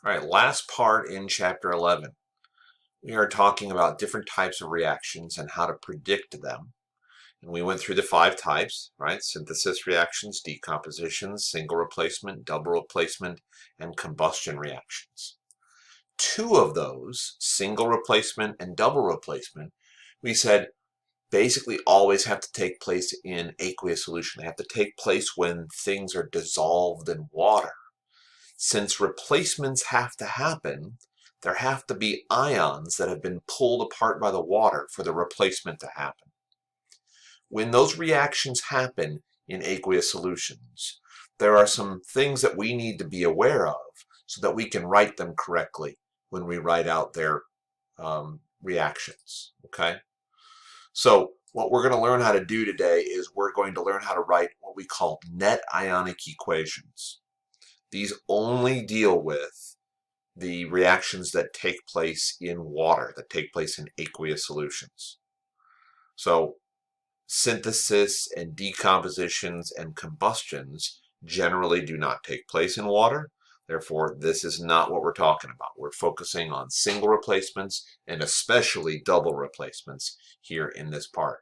All right, last part in chapter 11. We are talking about different types of reactions and how to predict them. And we went through the 5 types, right? Synthesis reactions, decompositions, single replacement, double replacement, and combustion reactions. 2 of those, single replacement and double replacement, we said basically always have to take place in aqueous solution. They have to take place when things are dissolved in water. Since replacements have to happen, there have to be ions that have been pulled apart by the water for the replacement to happen. When those reactions happen in aqueous solutions, there are some things that we need to be aware of so that we can write them correctly when we write out their reactions, okay? So what we're going to learn how to do today is we're going to learn how to write what we call net ionic equations. These only deal with the reactions that take place in water, that take place in aqueous solutions. So synthesis and decompositions and combustions generally do not take place in water. Therefore, this is not what we're talking about. We're focusing on single replacements and especially double replacements here in this part.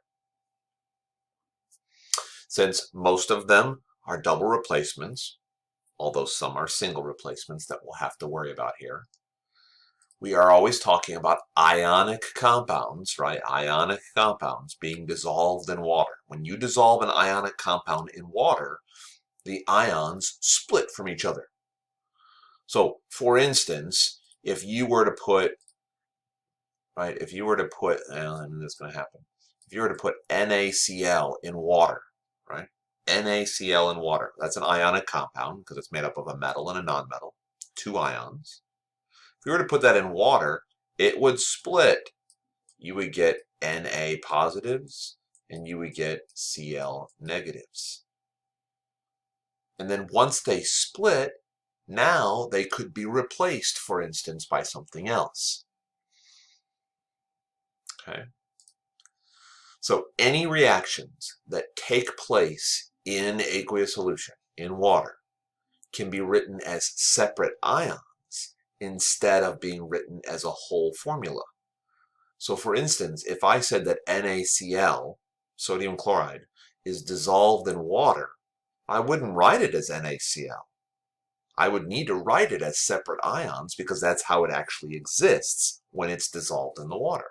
Since most of them are double replacements, although some are single replacements that we'll have to worry about here, we are always talking about ionic compounds, right? Ionic compounds being dissolved in water. When you dissolve an ionic compound in water, the ions split from each other. So, for instance, if you were to put, right, if you were to put, and this is going to happen, if you were to put NaCl in water, right? NaCl in water, that's an ionic compound because it's made up of a metal and a nonmetal, 2 ions. If you were to put that in water, it would split. You would get Na positives and you would get Cl negatives. And then once they split, now they could be replaced, for instance, by something else. Okay. So any reactions that take place in aqueous solution, in water, can be written as separate ions instead of being written as a whole formula. So for instance, if I said that NaCl, sodium chloride, is dissolved in water, I wouldn't write it as NaCl. I would need to write it as separate ions because that's how it actually exists when it's dissolved in the water.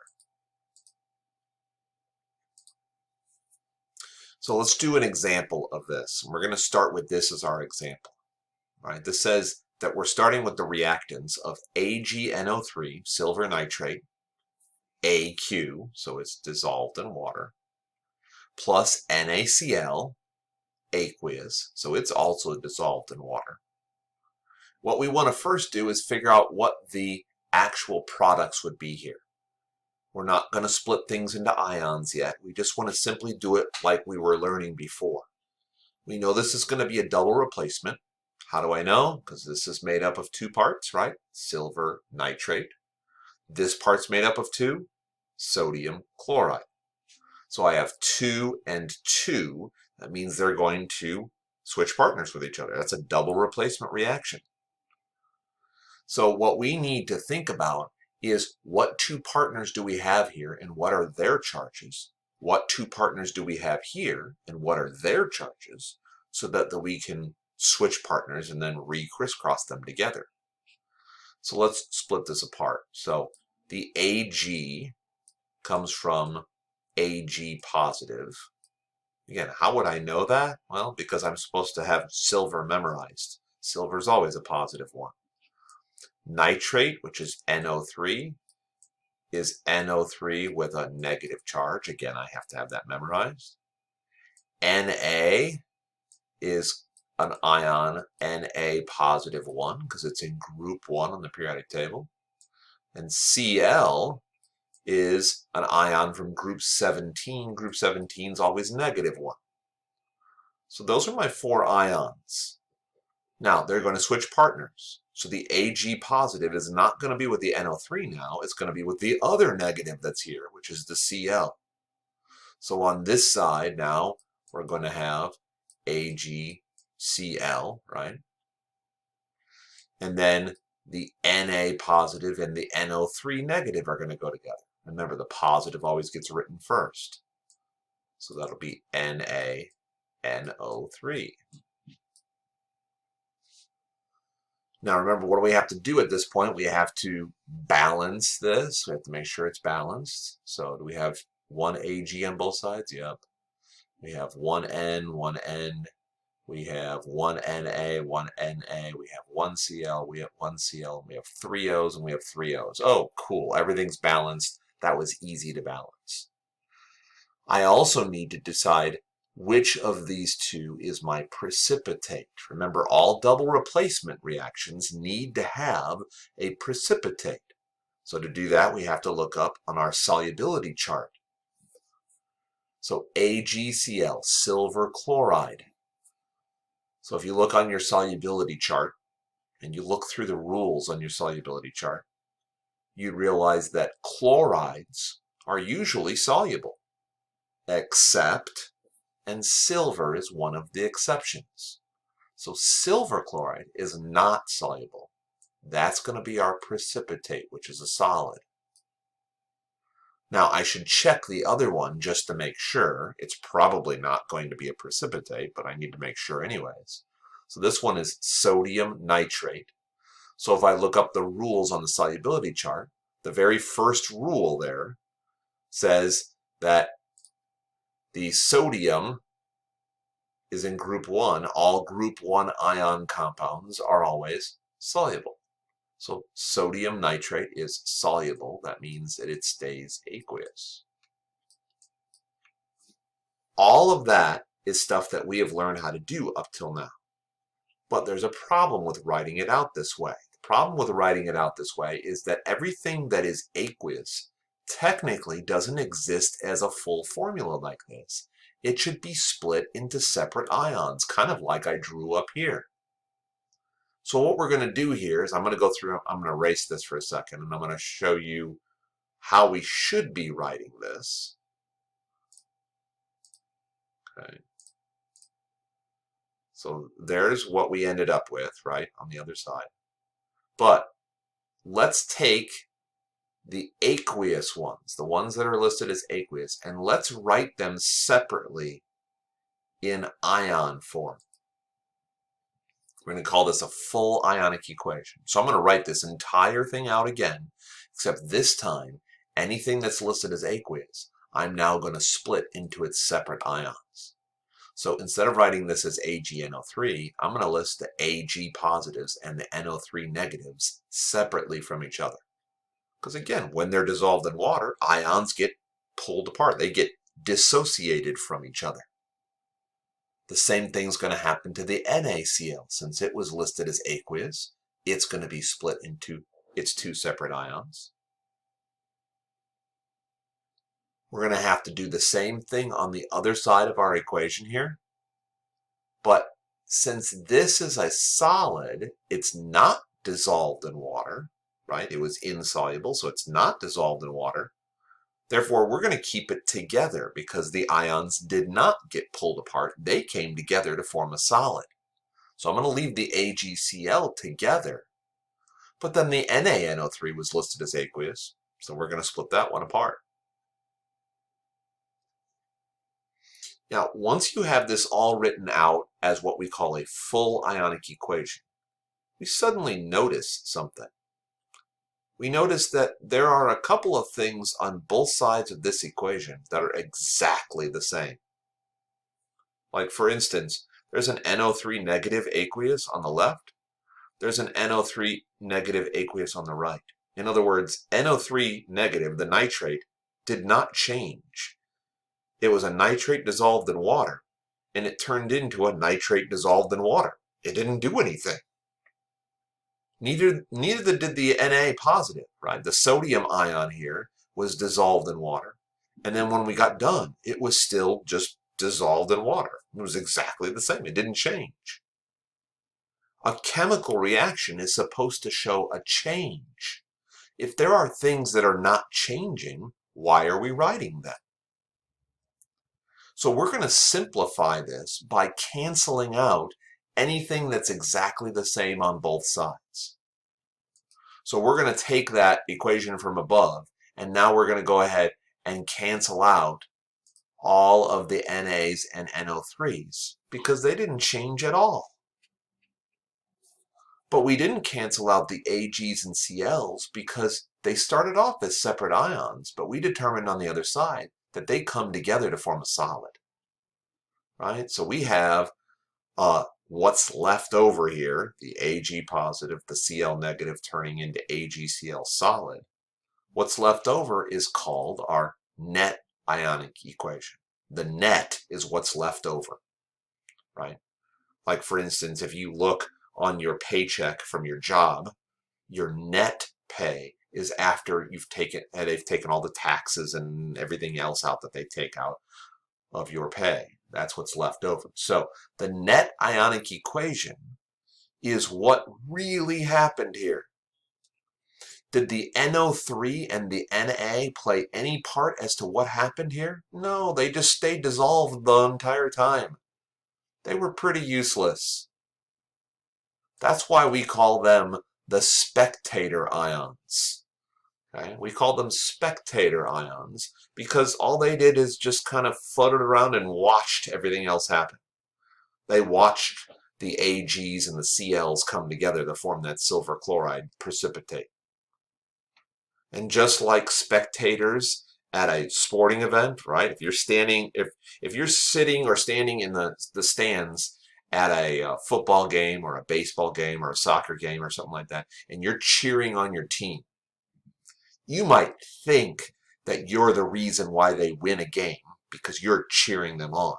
So let's do an example of this. We're going to start with this as our example. All right, this says that we're starting with the reactants of AgNO3, silver nitrate, AQ, so it's dissolved in water, plus NaCl, aqueous, so it's also dissolved in water. What we want to first do is figure out what the actual products would be here. We're not going to split things into ions yet. We just want to simply do it like we were learning before. We know this is going to be a double replacement. How do I know? Because this is made up of 2 parts, right? Silver nitrate. This part's made up of 2, sodium chloride. So I have 2 and 2. That means they're going to switch partners with each other. That's a double replacement reaction. So what we need to think about is what 2 partners do we have here and what are their charges? What 2 partners do we have here and what are their charges so that we can switch partners and then re-crisscross them together. So let's split this apart. So the Ag comes from Ag positive. Again, how would I know that? Well, because I'm supposed to have silver memorized. Silver is always a positive one. Nitrate, which is NO3, is NO3 with a negative charge. Again, I have to have that memorized. Na is an ion, Na positive 1, because it's in group 1 on the periodic table. And Cl is an ion from group 17. Group 17 is always negative 1. So those are my 4 ions. Now, they're going to switch partners. So the Ag positive is not going to be with the NO3 now. It's going to be with the other negative that's here, which is the Cl. So on this side now, we're going to have AgCl, right? And then the Na positive and the NO3 negative are going to go together. Remember, the positive always gets written first. So that'll be NaNO3. Now remember, what do we have to do at this point? We have to balance this. We have to make sure it's balanced. So do we have one Ag on both sides? Yep. We have one N, one N. We have one Na, one Na. We have one Cl, we have one Cl. We have three Os, and we have three Os. Oh, cool. Everything's balanced. That was easy to balance. I also need to decide which of these two is my precipitate. Remember, all double replacement reactions need to have a precipitate. So to do that, we have to look up on our solubility chart. So AgCl, silver chloride. So if you look on your solubility chart and you look through the rules on your solubility chart, you realize that chlorides are usually soluble, except, and silver is one of the exceptions. So silver chloride is not soluble. That's going to be our precipitate, which is a solid. Now I should check the other one just to make sure. It's probably not going to be a precipitate, but I need to make sure anyways. So this one is sodium nitrate. So if I look up the rules on the solubility chart, the very first rule there says that the sodium is in group 1. All group 1 ion compounds are always soluble. So sodium nitrate is soluble. That means that it stays aqueous. All of that is stuff that we have learned how to do up till now. But there's a problem with writing it out this way. The problem with writing it out this way is that everything that is aqueous technically doesn't exist as a full formula like this. It should be split into separate ions, kind of like I drew up here. So what we're going to do here is I'm going to go through, I'm going to erase this for a second, and I'm going to show you how we should be writing this. Okay. So there's what we ended up with, right, on the other side. But let's take the aqueous ones, the ones that are listed as aqueous, and let's write them separately in ion form. We're going to call this a full ionic equation. So I'm going to write this entire thing out again, except this time, anything that's listed as aqueous, I'm now going to split into its separate ions. So instead of writing this as AgNO3, I'm going to list the Ag positives and the NO3 negatives separately from each other. Because again, when they're dissolved in water, ions get pulled apart. They get dissociated from each other. The same thing's going to happen to the NaCl. Since it was listed as aqueous, it's going to be split into its two separate ions. We're going to have to do the same thing on the other side of our equation here. But since this is a solid, it's not dissolved in water, right? It was insoluble, so it's not dissolved in water. Therefore, we're going to keep it together because the ions did not get pulled apart. They came together to form a solid. So I'm going to leave the AgCl together. But then the NaNO3 was listed as aqueous, so we're going to split that one apart. Now, once you have this all written out as what we call a full ionic equation, we suddenly notice something. We notice that there are a couple of things on both sides of this equation that are exactly the same. Like, for instance, there's an NO3 negative aqueous on the left. There's an NO3 negative aqueous on the right. In other words, NO3 negative, the nitrate, did not change. It was a nitrate dissolved in water, and it turned into a nitrate dissolved in water. It didn't do anything. Neither did the Na positive, right? The sodium ion here was dissolved in water. And then when we got done, it was still just dissolved in water. It was exactly the same. It didn't change. A chemical reaction is supposed to show a change. If there are things that are not changing, why are we writing them? So we're going to simplify this by canceling out anything that's exactly the same on both sides. So we're going to take that equation from above, and now we're going to go ahead and cancel out all of the NAs and NO3s because they didn't change at all. But we didn't cancel out the AGs and CLs because they started off as separate ions, but we determined on the other side that they come together to form a solid, right? So we have what's left over here, the Ag positive, the Cl negative turning into AgCl solid. What's left over is called our net ionic equation. The net is what's left over, right? Like for instance, if you look on your paycheck from your job, your net pay is after they've taken all the taxes and everything else out that they take out of your pay. That's what's left over. So the net ionic equation is what really happened here. Did the NO3 and the Na play any part as to what happened here? No, they just stayed dissolved the entire time. They were pretty useless. That's why we call them the spectator ions. Okay? We call them spectator ions because all they did is just kind of floated around and watched everything else happen. They watched the Ags and the Cls come together to form that silver chloride precipitate. And just like spectators at a sporting event, right? If you're sitting or standing in the stands at a football game or a baseball game or a soccer game or something like that, and you're cheering on your team, you might think that you're the reason why they win a game because you're cheering them on.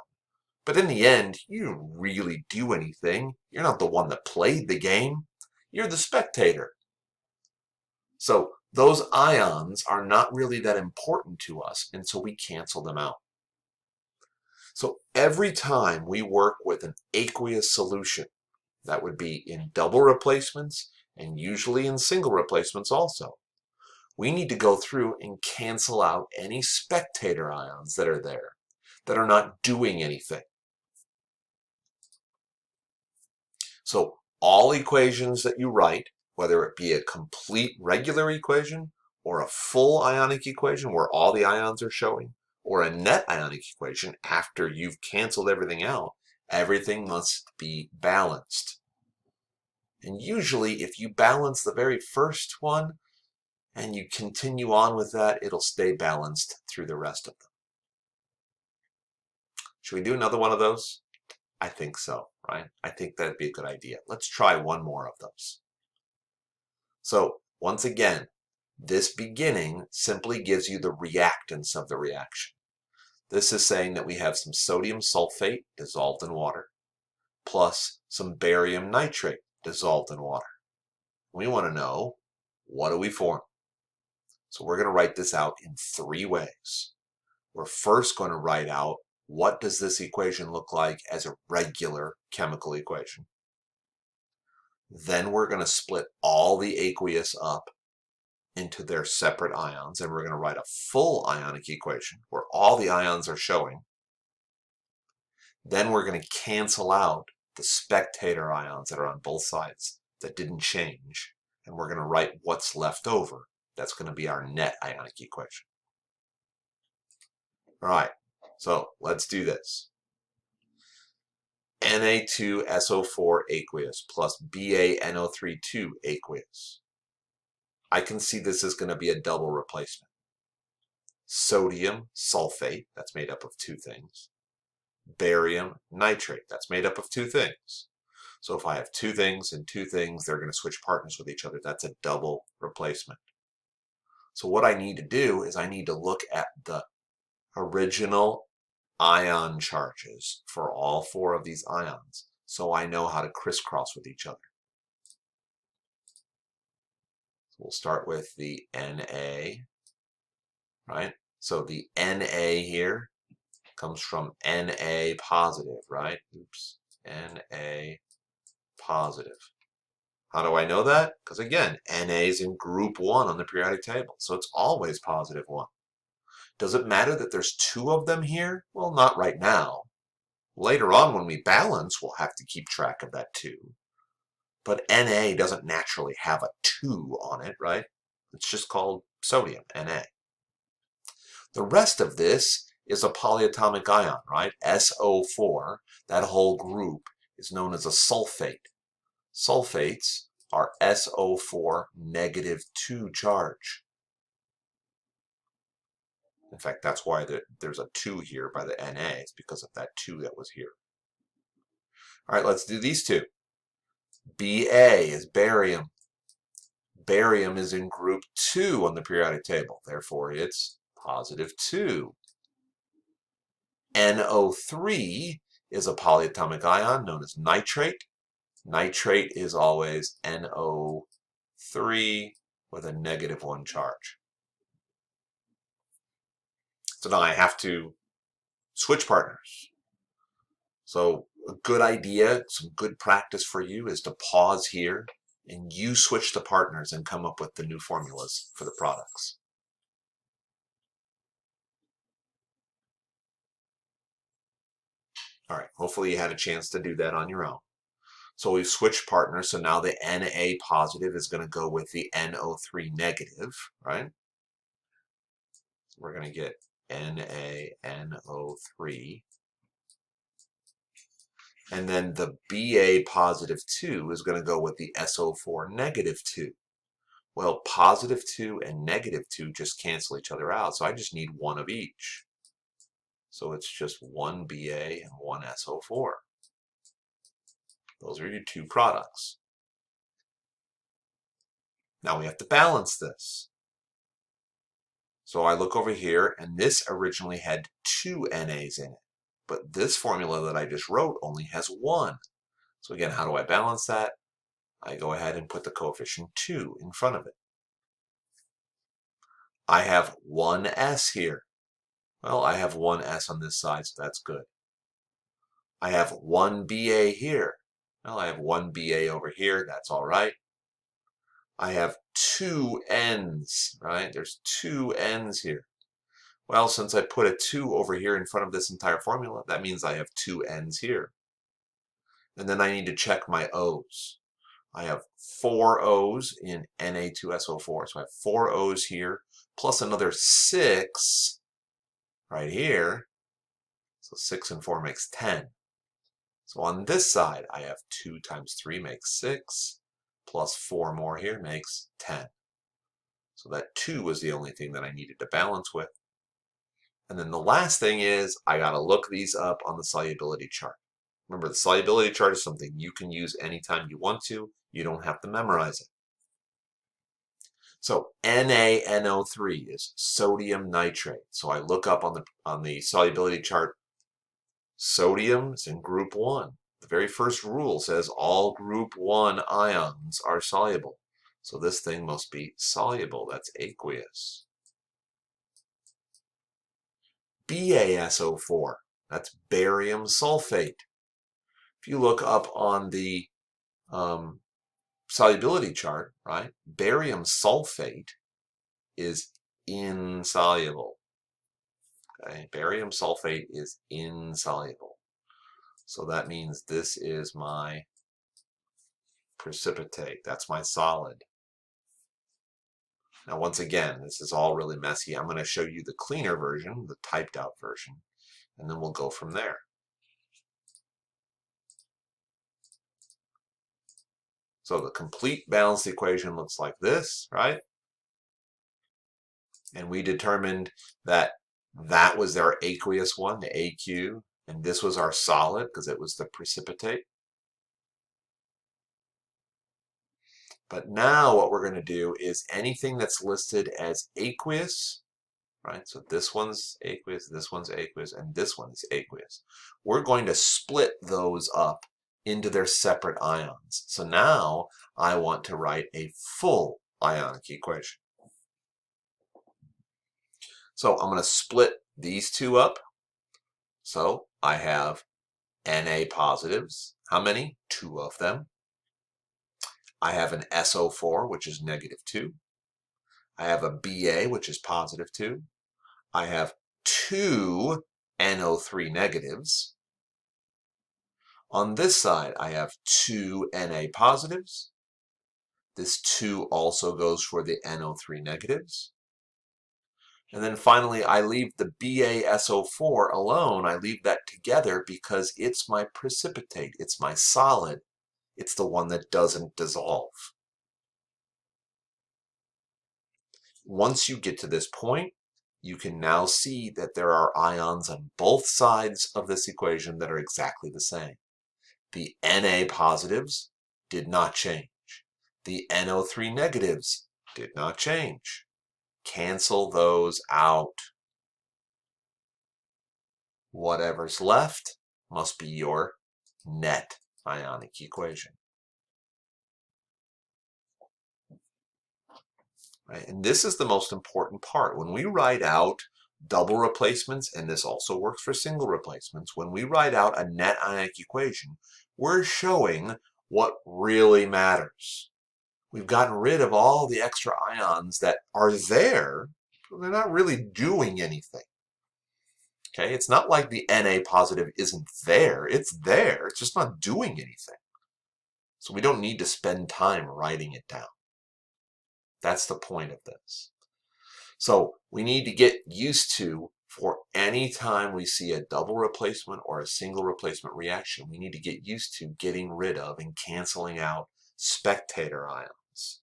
But in the end, you don't really do anything. You're not the one that played the game. You're the spectator. So those ions are not really that important to us, and so we cancel them out. So every time we work with an aqueous solution, that would be in double replacements and usually in single replacements also, we need to go through and cancel out any spectator ions that are there that are not doing anything. So all equations that you write, whether it be a complete regular equation or a full ionic equation where all the ions are showing, or a net ionic equation after you've canceled everything out, everything must be balanced. And usually if you balance the very first one and you continue on with that, it'll stay balanced through the rest of them. Should we do another one of those? I think so, right? I think that'd be a good idea. Let's try one more of those. So once again, this beginning simply gives you the reactants of the reaction. This is saying that we have some sodium sulfate dissolved in water plus some barium nitrate dissolved in water. We want to know, what do we form? So we're going to write this out in three ways. We're first going to write out what does this equation look like as a regular chemical equation. Then we're going to split all the aqueous up into their separate ions, and we're going to write a full ionic equation where all the ions are showing. Then we're going to cancel out the spectator ions that are on both sides that didn't change, and we're going to write what's left over. That's going to be our net ionic equation. All right, so let's do this. Na2SO4 aqueous plus BaNO3 aqueous. I can see this is going to be a double replacement. Sodium sulfate, that's made up of two things. Barium nitrate, that's made up of two things. So if I have two things and two things, they're going to switch partners with each other. That's a double replacement. So what I need to do is I need to look at the original ion charges for all four of these ions so I know how to crisscross with each other. So we'll start with the Na, right? So the Na here comes from Na positive, right? Oops, Na positive. How do I know that? Because again, Na is in group 1 on the periodic table, so it's always positive 1. Does it matter that there's two of them here? Well, not right now. Later on when we balance, we'll have to keep track of that too. But Na doesn't naturally have a 2 on it, right? It's just called sodium, Na. The rest of this is a polyatomic ion, right? SO4, that whole group is known as a sulfate. Sulfates are SO4 -2 charge. In fact, that's why there's a 2 here by the Na. It's because of that 2 that was here. All right, let's do these two. Ba is barium. Barium is in group 2 on the periodic table. Therefore, it's +2. NO3 is a polyatomic ion known as nitrate. Nitrate is always NO3 with a -1 charge. So now I have to switch partners. So a good idea, some good practice for you is to pause here and you switch the partners and come up with the new formulas for the products. All right, hopefully you had a chance to do that on your own. So we've switched partners, so now the Na positive is going to go with the NO3 negative, right? We're going to get NaNO3. And then the Ba +2 is going to go with the SO4 -2. Well, +2 and -2 just cancel each other out, so I just need one of each. So it's just one Ba and one SO4. Those are your two products. Now we have to balance this. So I look over here, and this originally had 2 Nas in it. But this formula that I just wrote only has 1. So again, how do I balance that? I go ahead and put the coefficient 2 in front of it. I have 1 S here. Well, I have 1 S on this side, so that's good. I have 1 Ba here. Well, I have 1 Ba over here, that's all right. I have 2 N's, right? There's 2 N's here. Well, since I put a 2 over here in front of this entire formula, that means I have 2 N's here. And then I need to check my O's. I have 4 O's in Na2SO4, so I have 4 O's here, plus another 6 right here. So 6 and 4 makes 10. So on this side, I have 2 times 3 makes 6, plus 4 more here makes 10. So that 2 was the only thing that I needed to balance with. And then the last thing is I got to look these up on the solubility chart. Remember, the solubility chart is something you can use anytime you want to. You don't have to memorize it. So NaNO3 is sodium nitrate. So I look up on the solubility chart. Sodium is in group 1. The very first rule says all group 1 ions are soluble. So this thing must be soluble. That's aqueous. BaSO4, that's barium sulfate. If you look up on the solubility chart, right, barium sulfate is insoluble. Okay, barium sulfate is insoluble. So that means this is my precipitate. That's my solid. Now, once again, this is all really messy. I'm going to show you the cleaner version, the typed out version, and then we'll go from there. So the complete balanced equation looks like this, right? And we determined that that was our aqueous one, the AQ, and this was our solid because it was the precipitate. But now what we're going to do is anything that's listed as aqueous, right? So this one's aqueous, and this one is aqueous. We're going to split those up into their separate ions. So now I want to write a full ionic equation. So I'm going to split these two up. So I have Na positives. How many? 2 of them. I have an SO4, which is -2. I have a Ba, which is +2. I have 2 NO3 negatives. On this side, I have two Na positives. This 2 also goes for the NO3 negatives. And then finally, I leave the BaSO4 alone. I leave that together because it's my precipitate. It's my solid. It's the one that doesn't dissolve. Once you get to this point, you can now see that there are ions on both sides of this equation that are exactly the same. The Na positives did not change. The NO3 negatives did not change. Cancel those out. Whatever's left must be your net ionic equation. Right? And this is the most important part. When we write out double replacements, and this also works for single replacements, when we write out a net ionic equation, we're showing what really matters. We've gotten rid of all the extra ions that are there, but they're not really doing anything. Okay, it's not like the Na positive isn't there. It's there. It's just not doing anything. So we don't need to spend time writing it down. That's the point of this. So we need to get used to, for any time we see a double replacement or a single replacement reaction, we need to get used to getting rid of and canceling out spectator ions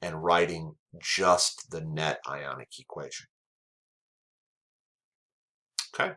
and writing just the net ionic equation. Okay.